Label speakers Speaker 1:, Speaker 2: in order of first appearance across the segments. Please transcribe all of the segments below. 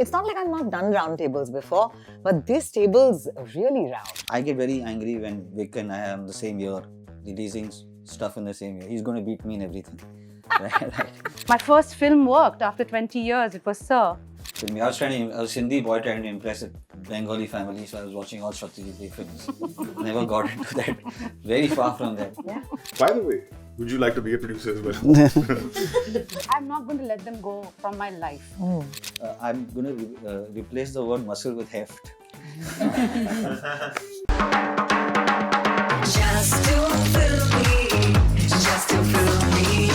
Speaker 1: It's not like I've not done roundtables before, but this table's really round.
Speaker 2: I get very angry when Vic and I are in the same year, releasing stuff in the same year. He's going to beat me in everything. Right.
Speaker 3: My first film worked after 20 years. It was Sir.
Speaker 2: I was Hindi boy trying to impress a Bengali family, so I was watching all Satyajit films. Never got into that. Very far from that.
Speaker 1: Yeah.
Speaker 4: By the way, would you like to be a producer as well?
Speaker 3: I'm not going to let them go from my life.
Speaker 2: I'm going to replace the word muscle with heft.
Speaker 5: Just to fill me, just to fill me.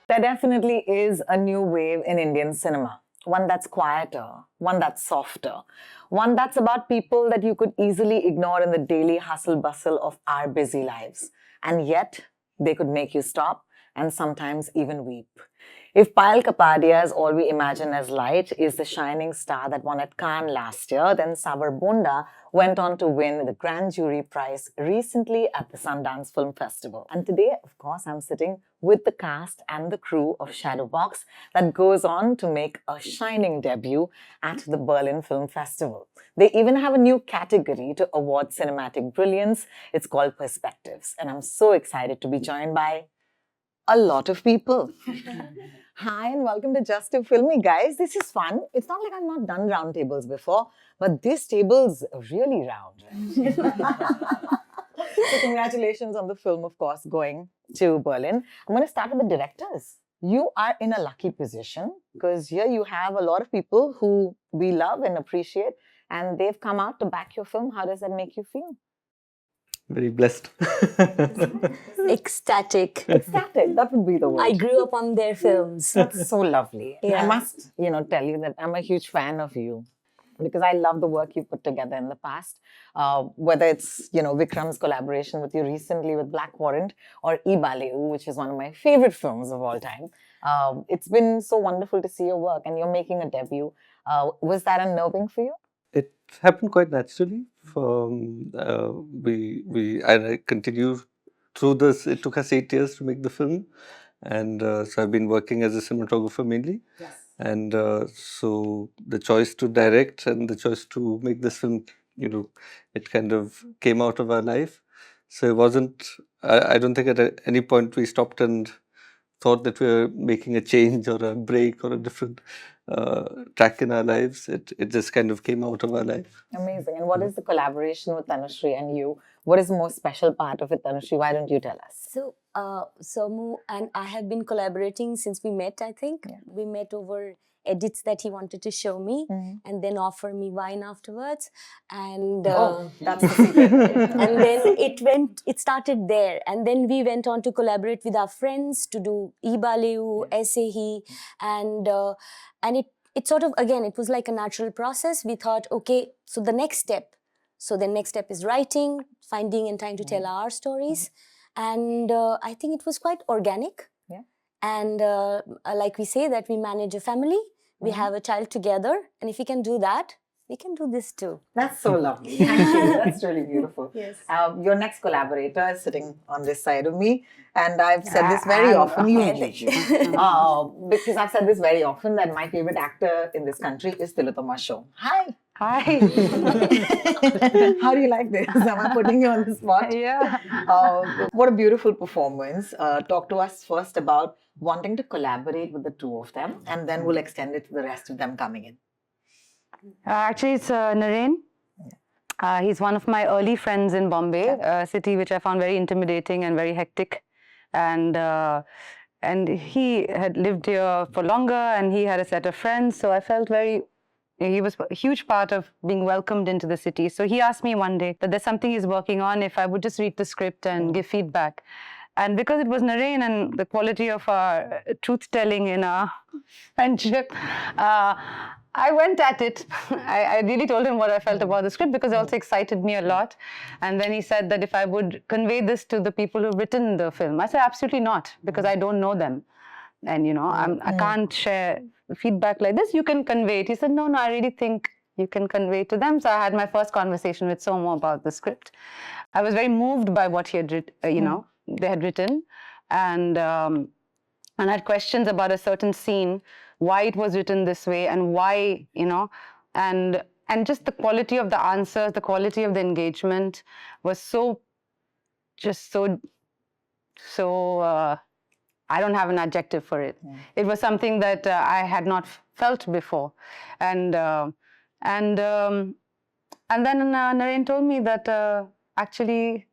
Speaker 1: There definitely is a new wave in Indian cinema. One that's quieter, one that's softer, one that's about people that you could easily ignore in the daily hustle bustle of our busy lives. And yet, they could make you stop and sometimes even weep. If Payal Kapadia's All We Imagine as Light is the shining star that won at Cannes last year, then Sabar Bonda went on to win the Grand Jury Prize recently at the Sundance Film Festival. And today, of course, I'm sitting with the cast and the crew of Shadowbox that goes on to make a shining debut at the Berlin Film Festival. They even have a new category to award cinematic brilliance. It's called Perspectives. And I'm so excited to be joined by a lot of people. Hi and welcome to Just to Filmy, guys. This is fun. It's not like I've not done roundtables before, but this table's really round. So congratulations on the film, of course, going to Berlin. I'm going to start with the directors. You are in a lucky position because here you have a lot of people who we love and appreciate, and they've come out to back your film. How does that make you feel?
Speaker 6: Very blessed.
Speaker 7: Ecstatic.
Speaker 1: Ecstatic, that would be the word.
Speaker 7: I grew up on their films.
Speaker 1: That's so lovely.
Speaker 7: Yeah.
Speaker 1: I must, tell you that I'm a huge fan of you because I love the work you've put together in the past. Whether it's, Vikram's collaboration with you recently with Black Warrant or Ibaleu, which is one of my favorite films of all time. It's been so wonderful to see your work and you're making a debut. Was that unnerving for you?
Speaker 6: It happened quite naturally. I continued through this. It took us 8 years to make the film, and so I've been working as a cinematographer mainly.
Speaker 1: Yes.
Speaker 6: And so the choice to direct and the choice to make this film, it kind of came out of our life. So it wasn't. I don't think at any point we stopped and thought that we were making a change or a break or a different track in our lives. It just kind of came out of our life.
Speaker 1: Amazing. And what is the collaboration with Tanushree and you? What is the most special part of it, Tanushree? Why don't you tell us?
Speaker 7: So, Somu and I have been collaborating since we met, I think.
Speaker 1: Yeah.
Speaker 7: We met over edits that he wanted to show me and then offer me wine afterwards. And
Speaker 1: that's the secret.
Speaker 7: and then it started there. And then we went on to collaborate with our friends to do Ibaleu, Sahi, and it sort of, again, it was like a natural process. We thought, okay, so the next step is writing, finding and trying to tell our stories. And I think it was quite organic.
Speaker 1: Yeah.
Speaker 7: And like we say that we manage a family, we have a child together. And if we can do that, we can do this too.
Speaker 1: That's so lovely. Thank you. That's really beautiful.
Speaker 7: Yes.
Speaker 1: Your next collaborator is sitting on this side of me. And I've said this very often. Because I've said this very often that my favorite actor in this country is Tillotama Shome. Hi.
Speaker 3: Hi.
Speaker 1: How do you like this? Am I putting you on the spot?
Speaker 3: Yeah.
Speaker 1: What a beautiful performance. Talk to us first about wanting to collaborate with the two of them, and then we'll extend it to the rest of them coming in.
Speaker 3: Actually, it's Naren. He's one of my early friends in Bombay, a city which I found very intimidating and very hectic. And he had lived here for longer and he had a set of friends. So I felt he was a huge part of being welcomed into the city. So he asked me one day that there's something he's working on, if I would just read the script and give feedback. And because it was Naren and the quality of our truth-telling in our friendship, I went at it. I really told him what I felt about the script because it also excited me a lot. And then he said that if I would convey this to the people who've written the film. I said, absolutely not, because I don't know them. And, I can't share feedback like this. You can convey it. He said, no, I really think you can convey it to them. So I had my first conversation with Somo about the script. I was very moved by what he had, they had written. And I had questions about a certain scene why it was written this way and why, and just the quality of the answers, the quality of the engagement was so I don't have an adjective for it. It was something that I had not felt before, and then Naren told me that actually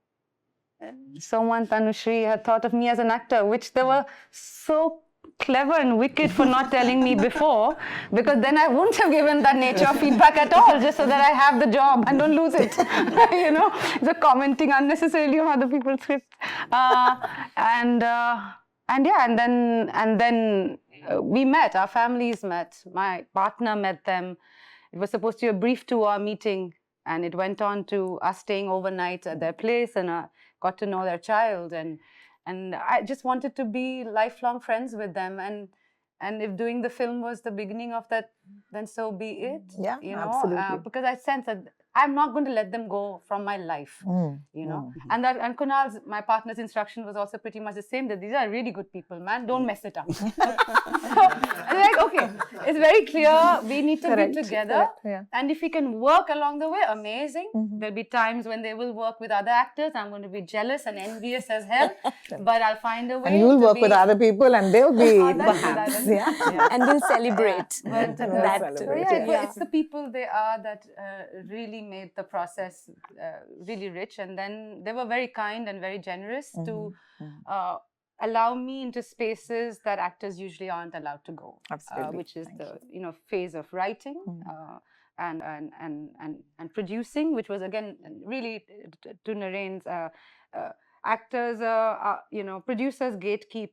Speaker 3: someone, Tanushree, had thought of me as an actor, which they were so clever and wicked for not telling me before, because then I wouldn't have given that nature of feedback at all, just so that I have the job and don't lose it. So commenting unnecessarily on other people's scripts, and then we met. Our families met. My partner met them. It was supposed to be a brief 2-hour meeting, and it went on to us staying overnight at their place, and got to know their child, and I just wanted to be lifelong friends with them, and if doing the film was the beginning of that, then so be it.
Speaker 1: Yeah, absolutely.
Speaker 3: Because I sense that I'm not going to let them go from my life, And Kunal's, my partner's instruction was also pretty much the same, that these are really good people, man, don't mess it up. So I'm like, okay, it's very clear, we need to be together. And if we can work along the way, amazing. There'll be times when they will work with other actors. I'm going to be jealous and envious as hell, but I'll find a way.
Speaker 1: And you'll work with other people and they'll be perhaps.
Speaker 7: And we'll celebrate that.
Speaker 3: It's the people they are that really made the process really rich, and then they were very kind and very generous to allow me into spaces that actors usually aren't allowed to go.
Speaker 1: Absolutely.
Speaker 3: Which is phase of writing and producing, producing, which was again really to Naren's actors, producers gatekeep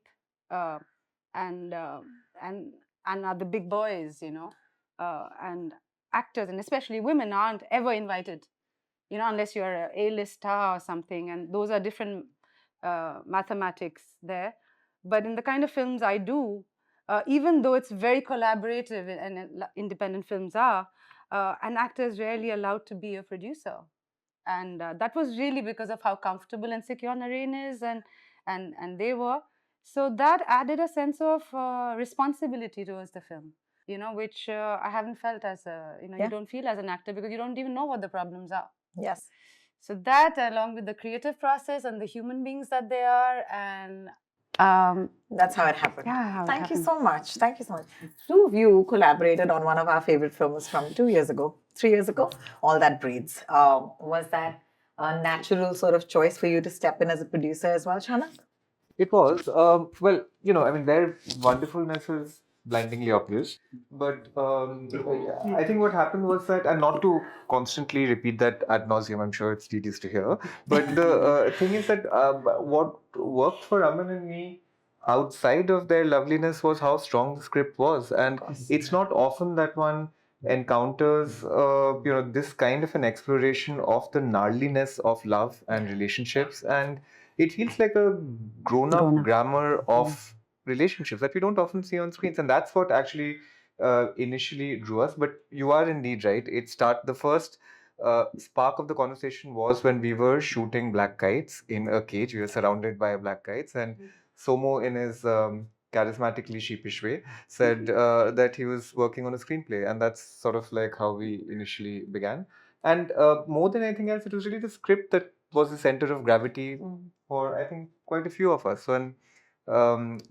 Speaker 3: and are the big boys, and actors, and especially women, aren't ever invited, unless you're a A-list star or something, and those are different mathematics there. But in the kind of films I do, even though it's very collaborative, and independent films are, an actor is rarely allowed to be a producer. And that was really because of how comfortable and secure Naren is, and they were. So that added a sense of responsibility towards the film, which I haven't felt as you don't feel as an actor, because you don't even know what the problems are.
Speaker 1: Yes.
Speaker 3: So that, along with the creative process and the human beings that they are, and
Speaker 1: that's how it happened.
Speaker 3: Yeah,
Speaker 1: Thank you so much. Thank you so much. Two of you collaborated on one of our favorite films from 3 years ago, All That Breathes. Was that a natural sort of choice for you to step in as a producer as well, Shaunak?
Speaker 8: It was. Their wonderfulness is blindingly obvious. But I think what happened was that, and not to constantly repeat that ad nauseum, I'm sure it's tedious to hear, but the thing is that what worked for Aman and me outside of their loveliness was how strong the script was. And it's not often that one encounters this kind of an exploration of the gnarliness of love and relationships, and it feels like a grown-up grammar of relationships that we don't often see on screens, and that's what actually initially drew us. But you are indeed right. The first spark of the conversation was when we were shooting black kites in a cage. We were surrounded by black kites, and Somo, in his charismatically sheepish way, said that he was working on a screenplay, and that's sort of like how we initially began. And more than anything else, it was really the script that was the center of gravity for, I think, quite a few of us. So, and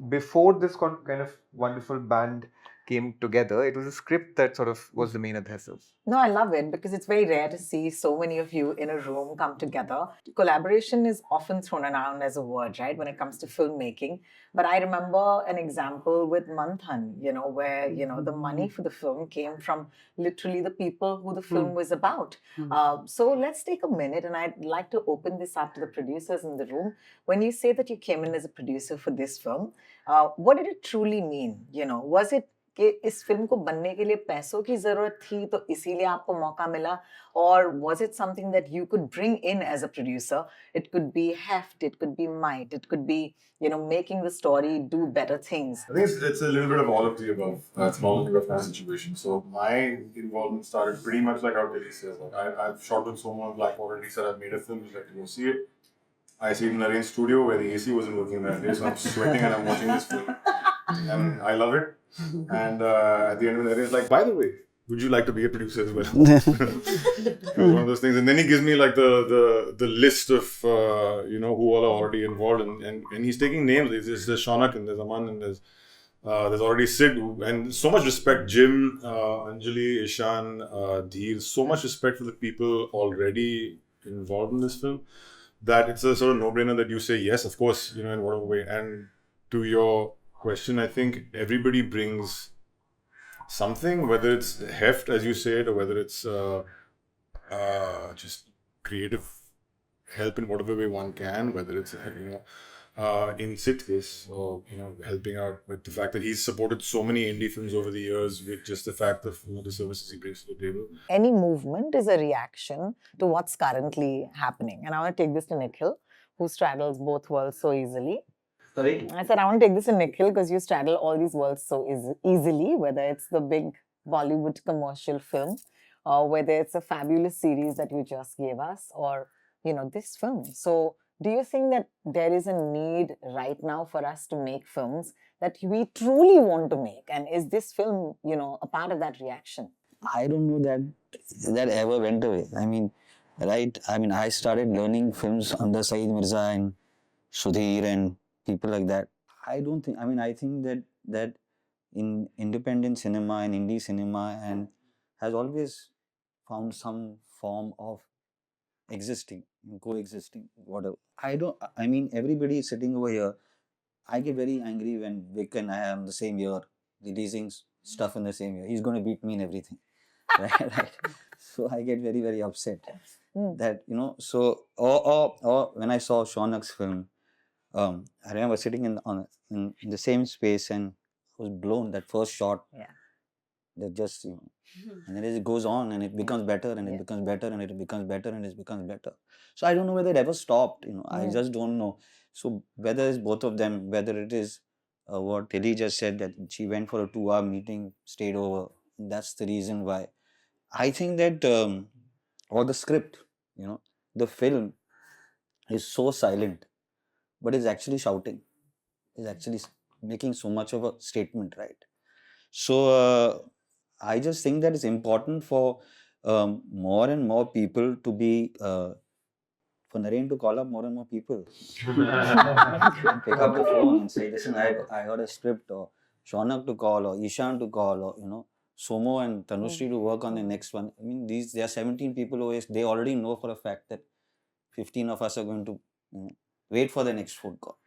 Speaker 8: before this kind of wonderful band came together, it was a script that sort of was the main adhesive.
Speaker 1: No, I love it, because it's very rare to see so many of you in a room come together. Collaboration is often thrown around as a word, right, when it comes to filmmaking. But I remember an example with Manthan, where, the money for the film came from literally the people who the film was about. So let's take a minute, and I'd like to open this up to the producers in the room. When you say that you came in as a producer for this film, what did it truly mean? Was it कि इस film को बनने के लिए पैसों की जरूरत थी तो इसीलिए आपको मौका मिला, or was it something that you could bring in as a producer? It could be heft, it could be might, it could be making the story do better things.
Speaker 4: I think it's a little bit of all of the above. It's all of my situation. So my involvement started pretty much like how Delhi says. I've shot with Soma Black already, said I've made a film, just like to go see it. I see it in Naren's studio where the AC wasn't working that day, so I'm sweating and I'm watching this film. And I love it. And at the end of the day, it's like, by the way, would you like to be a producer as well? It was one of those things. And then he gives me like the list of, who all are already involved. And he's taking names. There's Shaunak and there's Aman and there's already Sid. And so much respect. Jim, Anjali, Ishan, Dheer. So much respect for the people already involved in this film that it's a sort of no-brainer that you say yes, of course, in whatever way. And to your question, I think everybody brings something, whether it's heft, as you said, or whether it's just creative help in whatever way one can, whether it's, in Sid's case, or, helping out with the fact that he's supported so many indie films over the years with just the fact of the services he brings to the table.
Speaker 1: Any movement is a reaction to what's currently happening. And I want to take this to Nikhil, who straddles both worlds so easily.
Speaker 2: Sorry?
Speaker 1: I said, I want to take this to Nikhil because you straddle all these worlds so easily, whether it's the big Bollywood commercial film, or whether it's a fabulous series that you just gave us, or, this film. So, do you think that there is a need right now for us to make films that we truly want to make? And is this film, a part of that reaction?
Speaker 2: I don't know that ever went away. I started learning films under Saeed Mirza and Sudhir and people like that. I think that in independent cinema and indie cinema and has always found some form of existing, coexisting, whatever. Everybody is sitting over here. I get very angry when Vic and I are in the same year, releasing stuff in the same year. He's going to beat me in everything. right? So I get very, very upset that, so, or when I saw Shaunak's film, I remember sitting in the same space and I was blown, that first shot.
Speaker 1: Yeah.
Speaker 2: That just, and then it goes on and it becomes better and it becomes better and it becomes better and it becomes better. So I don't know whether it ever stopped, I just don't know. So whether it's both of them, whether it is what Tilly just said, that she went for a 2-hour meeting, stayed over, that's the reason why. I think that, or the script, the film is so silent, but it's actually shouting, is actually making so much of a statement, right? So I just think that it's important for more and more people to be, for Naren to call up more and more people. Pick up the phone and say, listen, I heard a script, or Shaunak to call, or Ishan to call, or, Somo and Tanushree to work on the next one. There are 17 people who they already know for a fact that 15 of us are going to wait for the next phone call.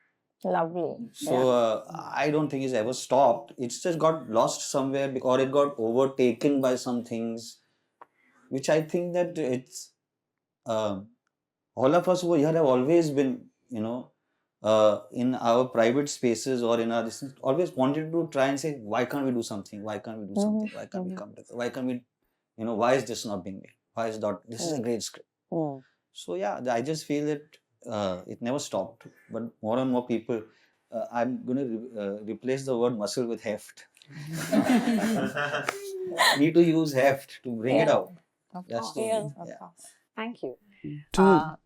Speaker 1: Lovely.
Speaker 2: So I don't think it's ever stopped. It's just got lost somewhere, or it got overtaken by some things, which I think that it's all of us over here have always been, in our private spaces or in our distance, always wanted to try and say, why can't we do something? Why can't we do something? Why can't we come together? Why can't we, why is this not being made? Why is not, this is a great script. So yeah, I just feel that it never stopped, but more and more people, I'm going to replace the word muscle with heft. Need to use heft to bring it out. That's the
Speaker 1: Of course. Thank you.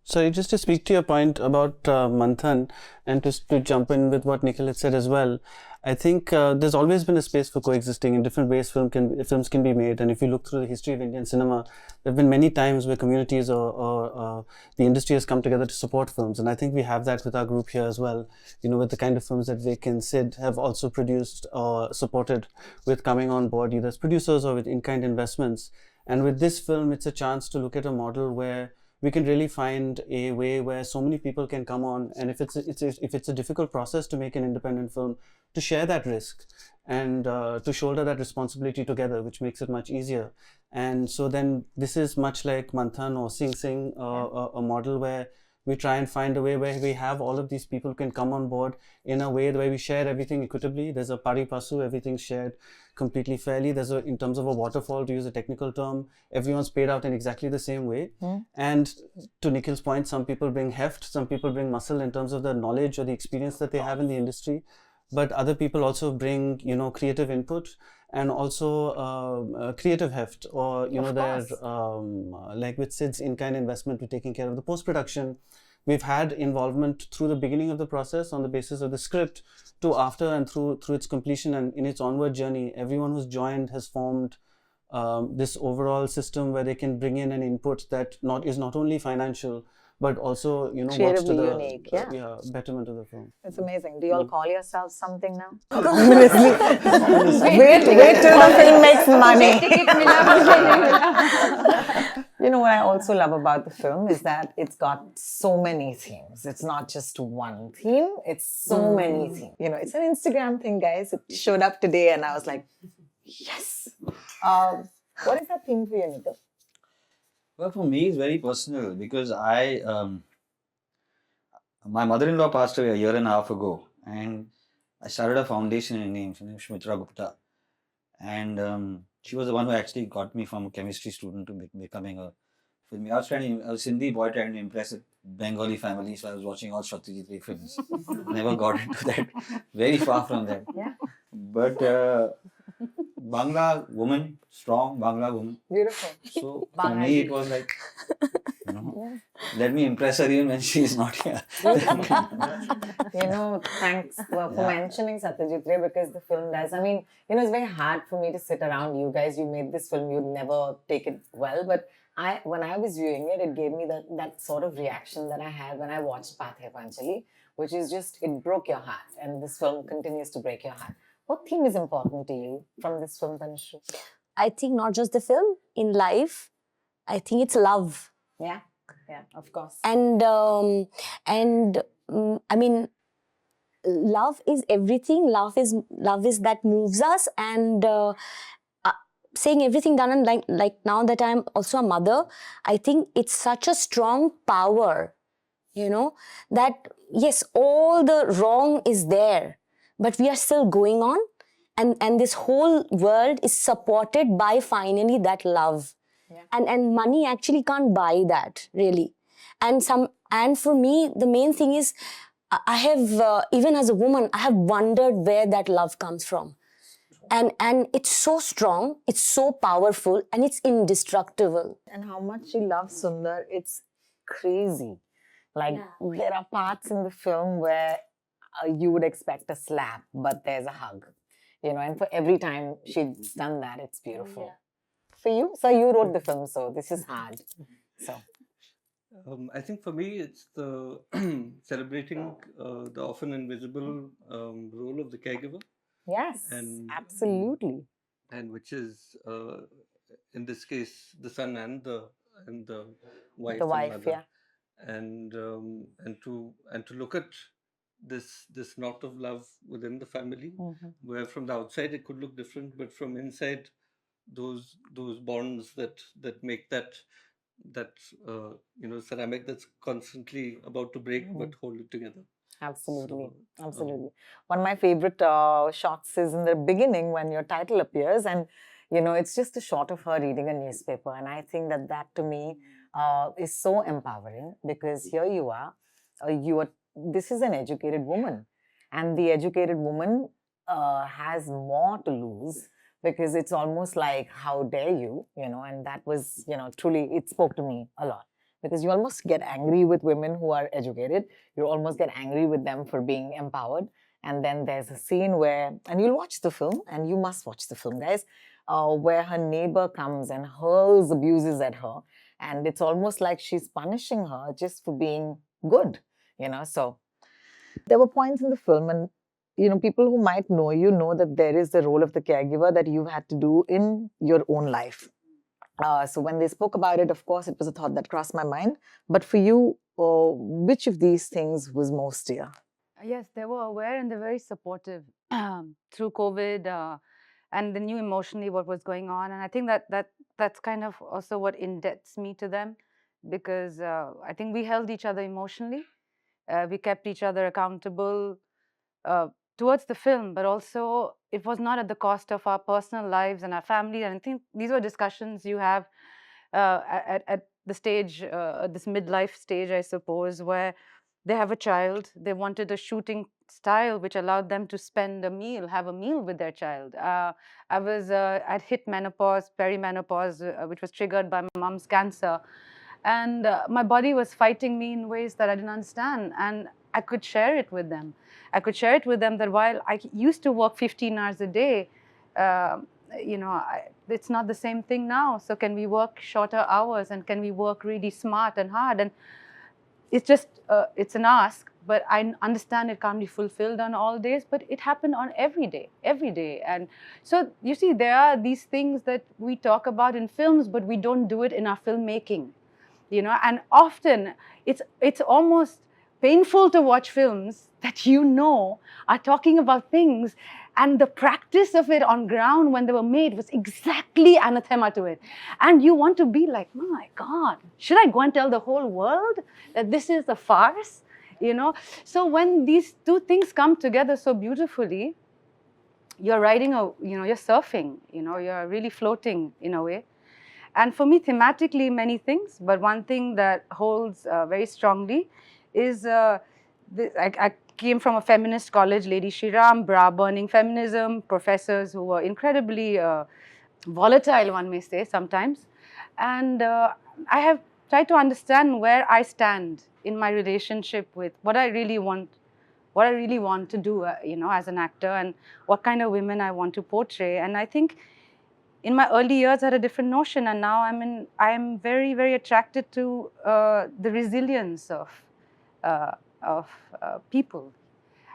Speaker 9: Sorry, just to speak to your point about Manthan, and to jump in with what Nikhil had said as well, I think there's always been a space for coexisting. In different ways films can be made, and if you look through the history of Indian cinema, there have been many times where communities or the industry has come together to support films, and I think we have that with our group here as well, with the kind of films that Vic and Sid have also produced or supported with coming on board either as producers or with in-kind investments. And with this film, it's a chance to look at a model where we can really find a way where so many people can come on, and if it's a difficult process to make an independent film, to share that risk and to shoulder that responsibility together, which makes it much easier. And so then this is much like Manthan or Sing Sing, a model where we try and find a way where we have all of these people can come on board in a way where we share everything equitably. There's a pari passu, everything's shared completely fairly. There's in terms of a waterfall, to use a technical term, everyone's paid out in exactly the same way. And to Nikhil's point, some people bring heft, some people bring muscle in terms of the knowledge or the experience that they have in the industry. But other people also bring, creative input and also creative heft, or, their, like with Sid's in-kind investment, we're taking care of the post-production. we've had involvement through the beginning of the process on the basis of the script to after and through its completion and in its onward journey. Everyone who's joined has formed this overall system where they can bring in an input that is not only financial but also, you know, works to
Speaker 1: Creatively
Speaker 9: the
Speaker 1: unique, yeah.
Speaker 9: betterment of the film.
Speaker 1: It's amazing. Do you all call yourselves something now? Honestly. Wait till the film makes money. You know what I also love about the film is that it's got so many themes. It's not just one theme, it's so many themes. You know, it's an Instagram thing, guys. It showed up today and I was like, yes. What is that theme for you, Nikkhil?
Speaker 2: Well, for me, it's very personal because my mother-in-law passed away a year and a half ago, and I started a foundation in India, Mitra Gupta, and she was the one who actually got me from a chemistry student to becoming a film. I was a Sindhi boy trying to impress a Bengali family, so I was watching all Satyajit films. Never got into that. Very far from that.
Speaker 1: Yeah.
Speaker 2: But Bangla woman, strong Bangla woman.
Speaker 1: Beautiful.
Speaker 2: So for me, it was like, you know, let me impress her even when she is not here.
Speaker 1: You know, thanks for mentioning Satyajit Ray because the film does. I mean, you know, it's very hard for me to sit around you guys. You made this film, you'd never take it well. But when I was viewing it, it gave me that sort of reaction that I had when I watched Pathe Panchali, which is just, it broke your heart. And this film continues to break your heart. What theme is important to you from this film, Tanushree?
Speaker 7: I think not just the film, in life, I think it's love.
Speaker 1: Yeah, of course.
Speaker 7: And I mean, love is everything. Love is that moves us. And saying everything done, and like now that I'm also a mother, I think it's such a strong power, you know, that yes, all the wrong is there, but we are still going on, and this whole world is supported by finally that love.
Speaker 1: Yeah.
Speaker 7: And money actually can't buy that, really. And for me, the main thing is, I have, even as a woman, I have wondered where that love comes from. And it's so strong, it's so powerful, and it's indestructible.
Speaker 1: And how much she loves Sundar, it's crazy. Like, there are parts in the film where you would expect a slap, but there's a hug. You know, and for every time she's done that, it's beautiful.
Speaker 7: Yeah.
Speaker 1: For you? So you wrote the film, so this is hard. So
Speaker 6: I think for me, it's the celebrating the often invisible role of the caregiver,
Speaker 1: yes,
Speaker 6: And-
Speaker 1: absolutely.
Speaker 6: and which is in this case the son and the wife.
Speaker 1: The
Speaker 6: and
Speaker 1: wife,
Speaker 6: mother.
Speaker 1: yeah.
Speaker 6: And to look at this knot of love within the family, where from the outside it could look different, but from inside, those bonds that make that ceramic that's constantly about to break, but hold it together.
Speaker 1: Absolutely,
Speaker 6: So,
Speaker 1: absolutely. One of my favorite shots is in the beginning when your title appears, and you know it's just a shot of her reading a newspaper, and I think that to me is so empowering because here you are, this is an educated woman, and the educated woman has more to lose because it's almost like, how dare you, you know, and that was, you know, truly, it spoke to me a lot because you almost get angry with women who are educated. You almost get angry with them for being empowered. And then there's a scene where, and you'll watch the film, and you must watch the film, guys, where her neighbor comes and hurls abuses at her. And it's almost like she's punishing her just for being good, you know. So there were points in the film, and you know, people who might know you know that there is the role of the caregiver that you've had to do in your own life. So when they spoke about it, of course, it was a thought that crossed my mind. But for you, which of these things was most dear?
Speaker 3: Yes, they were aware and they're very supportive through COVID, and they knew emotionally what was going on. And I think that's kind of also what indebts me to them, because I think we held each other emotionally. We kept each other accountable towards the film, but also it was not at the cost of our personal lives and our family. And I think these were discussions you have at the stage, this midlife stage, I suppose, where they have a child. They wanted a shooting style which allowed them to have a meal with their child. I'd hit menopause, perimenopause, which was triggered by my mom's cancer. And my body was fighting me in ways that I didn't understand. And I could share it with them. I could share it with them that while I used to work 15 hours a day, it's not the same thing now. So can we work shorter hours, and can we work really smart and hard? And it's just, it's an ask, but I understand it can't be fulfilled on all days, but it happened on every day. And so you see, there are these things that we talk about in films, but we don't do it in our filmmaking, and often it's almost painful to watch films that are talking about things, and the practice of it on ground when they were made was exactly anathema to it. And you want to be like, my God, should I go and tell the whole world that this is a farce? So when these two things come together so beautifully, you're riding you're surfing, you're really floating in a way. And for me, thematically, many things, but one thing that holds very strongly is I came from a feminist college, Lady Shriram, bra-burning feminism, professors who were incredibly volatile, one may say, sometimes. And I have tried to understand where I stand in my relationship with what I really want to do, as an actor, and what kind of women I want to portray. And I think in my early years, I had a different notion, and now I am very, very attracted to the resilience of people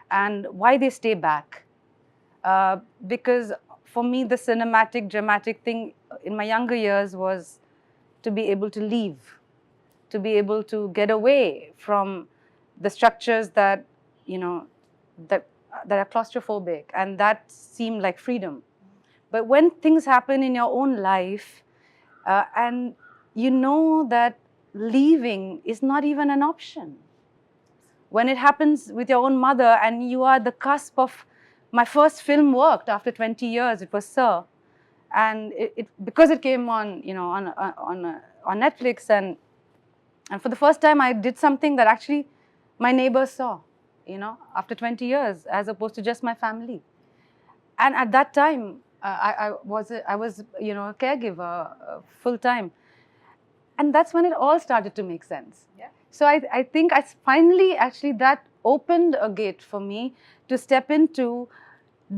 Speaker 3: and why they stay back. Because for me, the cinematic, dramatic thing in my younger years was to be able to leave, to be able to get away from the structures that that are claustrophobic, and that seemed like freedom. But when things happen in your own life, and that leaving is not even an option. When it happens with your own mother, and you are the cusp of, my first film worked after 20 years, it was Sir. And because it came on, on Netflix, and for the first time I did something that actually my neighbors saw, after 20 years, as opposed to just my family. And at that time, I was a caregiver full time, and that's when it all started to make sense. Yeah. So I think I finally actually that opened a gate for me to step into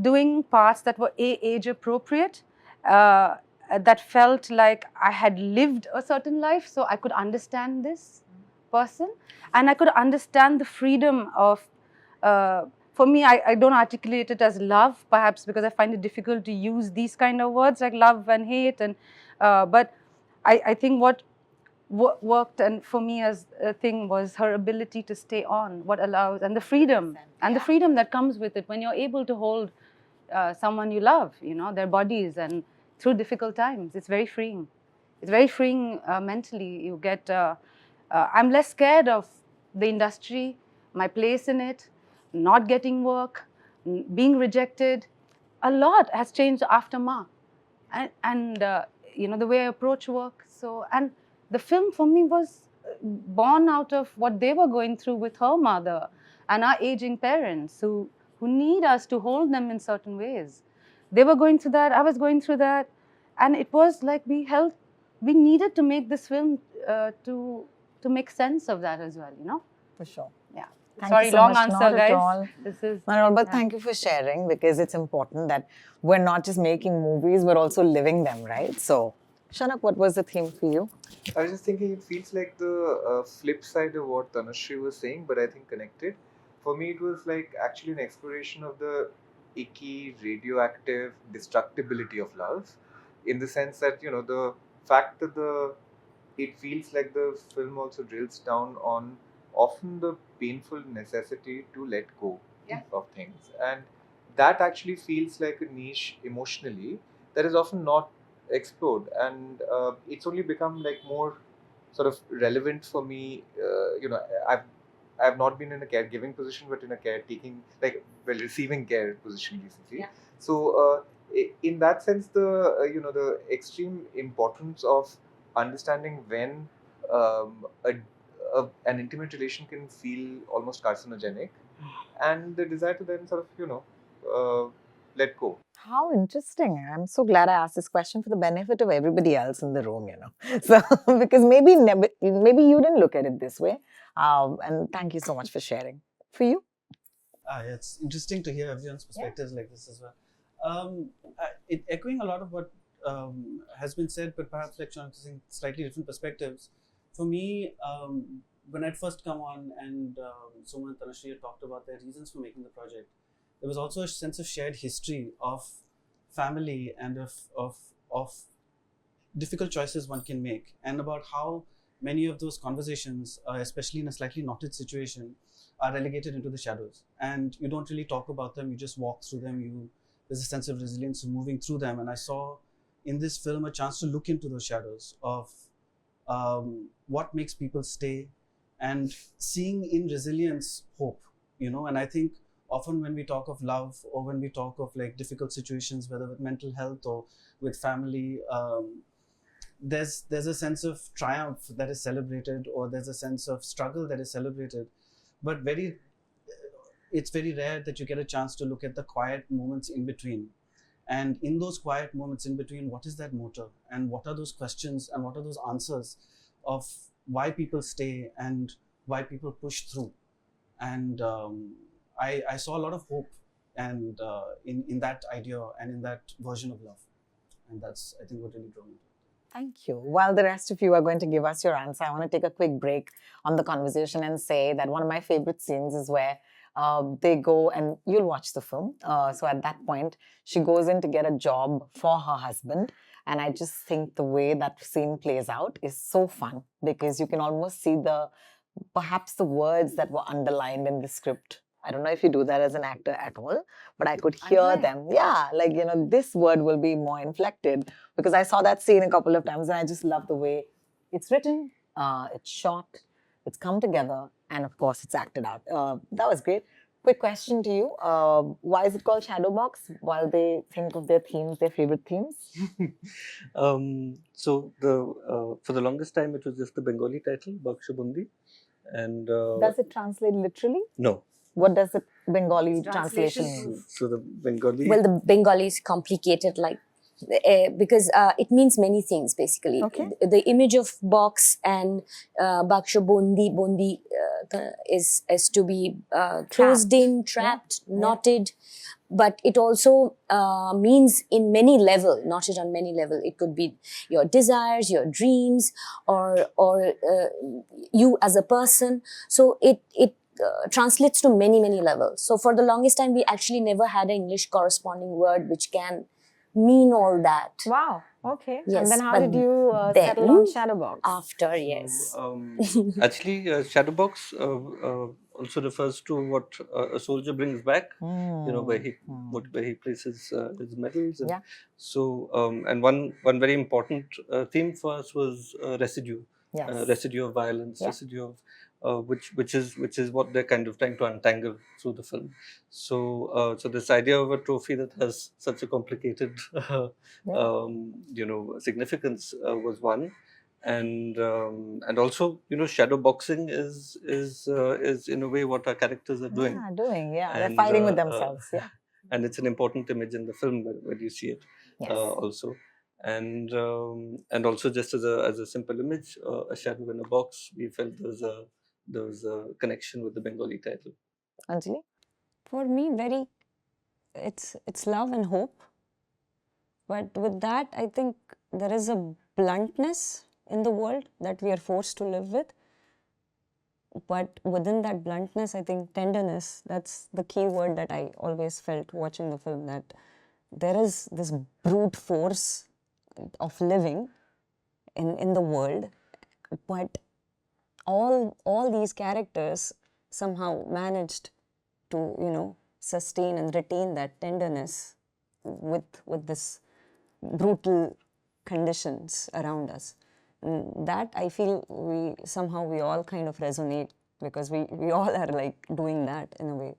Speaker 3: doing parts that were age appropriate, that felt like I had lived a certain life, so I could understand this person, and I could understand the freedom of. For me, I don't articulate it as love, perhaps because I find it difficult to use these kind of words like love and hate. And but I think what worked, and for me as a thing, was her ability to stay on, what allows, and the freedom, and the freedom that comes with it when you're able to hold someone you love, their bodies, and through difficult times. It's very freeing. It's very freeing mentally. You get. I'm less scared of the industry, my place in it, not getting work, being rejected. A lot has changed after Ma, and the way I approach work. So, and the film for me was born out of what they were going through with her mother and our aging parents who need us to hold them in certain ways. They were going through that, I was going through that, and it was like we needed to make this film to make sense of that as well,
Speaker 1: For sure.
Speaker 3: Yeah.
Speaker 1: Thank
Speaker 3: Sorry,
Speaker 1: you so
Speaker 3: long
Speaker 1: much.
Speaker 3: answer,
Speaker 1: Not at
Speaker 3: guys.
Speaker 1: all.
Speaker 3: This is
Speaker 1: Not at all, but thank you for sharing, because it's important that we're not just making movies, we're also living them, right? So, Shaunak, what was the theme for you?
Speaker 8: I was just thinking, it feels like the flip side of what Tanushree was saying, but I think connected. For me, it was like actually an exploration of the icky, radioactive destructibility of love, in the sense that, the fact that it feels like the film also drills down on often the painful necessity to let go of things. And that actually feels like a niche emotionally that is often not explored. And it's only become like more sort of relevant for me. I've not been in a caregiving position, but in a caretaking, receiving care position recently. Yeah. So in that sense, the extreme importance of understanding when an intimate relation can feel almost carcinogenic, and the desire to then sort of let go.
Speaker 1: How interesting. I'm so glad I asked this question for the benefit of everybody else in the room, So, because maybe you didn't look at it this way. And thank you so much for sharing. For you?
Speaker 9: It's interesting to hear everyone's perspectives like this as well. Echoing a lot of what has been said, but perhaps like saying slightly different perspectives. For me, when I'd first come on and Soma and Tanushree had talked about their reasons for making the project, there was also a sense of shared history of family and of difficult choices one can make, and about how many of those conversations, especially in a slightly knotted situation, are relegated into the shadows, and you don't really talk about them. You just walk through them. There's a sense of resilience of moving through them, and I saw in this film a chance to look into those shadows of what makes people stay, and seeing in resilience hope. And I think often when we talk of love, or when we talk of like difficult situations, whether with mental health or with family, there's a sense of triumph that is celebrated, or there's a sense of struggle that is celebrated, but it's very rare that you get a chance to look at the quiet moments in between. And in those quiet moments in between, what is that motor, and what are those questions, and what are those answers of why people stay and why people push through. And I saw a lot of hope and in that idea and in that version of love, and that's, I think, what really drove me.
Speaker 1: Thank you. While the rest of you are going to give us your answer, I want to take a quick break on the conversation and say that one of my favorite scenes is where they go, and you'll watch the film. So at that point, she goes in to get a job for her husband. And I just think the way that scene plays out is so fun, because you can almost see perhaps the words that were underlined in the script. I don't know if you do that as an actor at all, but I could hear them. Yeah, like, this word will be more inflected, because I saw that scene a couple of times and I just love the way it's written, it's shot, it's come together, and of course it's acted out. That was great. Quick question to you. Why is it called Shadowbox while they think of their themes, their favorite themes?
Speaker 6: So for the longest time it was just the Bengali title, Baksho Bondi. And
Speaker 1: does it translate literally?
Speaker 6: No.
Speaker 1: What does the Bengali translation mean?
Speaker 6: So the Bengali...
Speaker 7: Well, the Bengali is complicated, because it means many things, basically.
Speaker 1: Okay.
Speaker 7: The image of box and Baksho Bondi is to be closed in, trapped, knotted. But it also means in many level, knotted on many level. It could be your desires, your dreams, or you as a person. So it translates to many, many levels. So for the longest time, we actually never had an English corresponding word which can mean all that.
Speaker 1: Wow. Okay.
Speaker 7: Yes,
Speaker 1: and then how
Speaker 7: but
Speaker 1: did you settle on Shadowbox?
Speaker 7: After, yes.
Speaker 6: Actually, Shadowbox also refers to what a soldier brings back, where he places his medals. And so, and one very important theme for us was residue. Residue of violence, residue of which is what they're kind of trying to untangle through the film. So so this idea of a trophy that has such a complicated significance was one, and also shadow boxing is in a way what our characters are doing.
Speaker 1: They're fighting with themselves.
Speaker 6: And it's an important image in the film when you see it also. And also just as a simple image, a shadow in a box, we felt there was a connection with the Bengali title.
Speaker 1: Anjali?
Speaker 7: For me, it's love and hope. But with that, I think there is a bluntness in the world that we are forced to live with. But within that bluntness, I think tenderness, that's the key word that I always felt watching the film, that there is this brute force of living in the world, but all these characters somehow managed to sustain and retain that tenderness with this brutal conditions around us. And that I feel we all kind of resonate, because we all are like doing that in a way.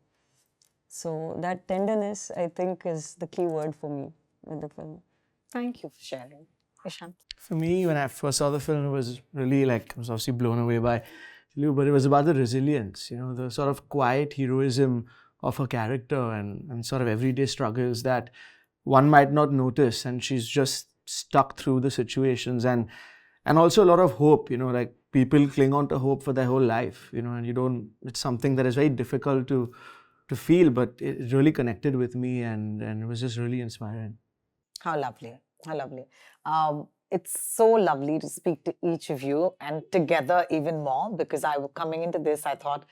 Speaker 7: So that tenderness, I think, is the key word for me with the film.
Speaker 1: Thank you for sharing. Ishan?
Speaker 10: For me, when I first saw the film, it was really I was obviously blown away by Liu, but it was about the resilience, the sort of quiet heroism of her character and sort of everyday struggles that one might not notice, and she's just stuck through the situations, and also a lot of hope, like people cling on to hope for their whole life, and it's something that is very difficult to feel, but it really connected with me, and it was just really inspiring.
Speaker 1: How lovely. How lovely. It's so lovely to speak to each of you, and together even more, because coming into this, I thought,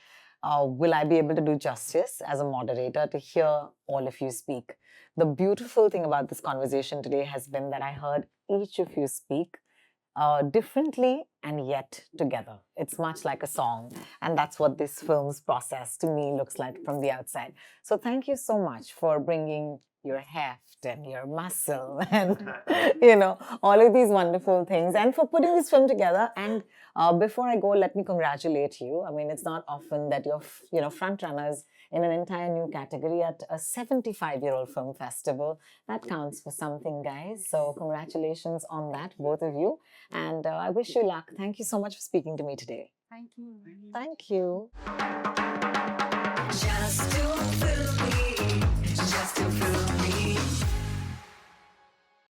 Speaker 1: will I be able to do justice as a moderator to hear all of you speak? The beautiful thing about this conversation today has been that I heard each of you speak differently and yet together. It's much like a song, and that's what this film's process to me looks like from the outside. So thank you so much for bringing your heft and your muscle and all of these wonderful things, and for putting this film together. And before I go, let me congratulate you. I mean, it's not often that you're front runners in an entire new category at a 75-year-old film festival. That counts for something, guys. So congratulations on that, both of you. And I wish you luck. Thank you so much for speaking to me today.
Speaker 3: Thank you.
Speaker 1: Thank you.
Speaker 5: Just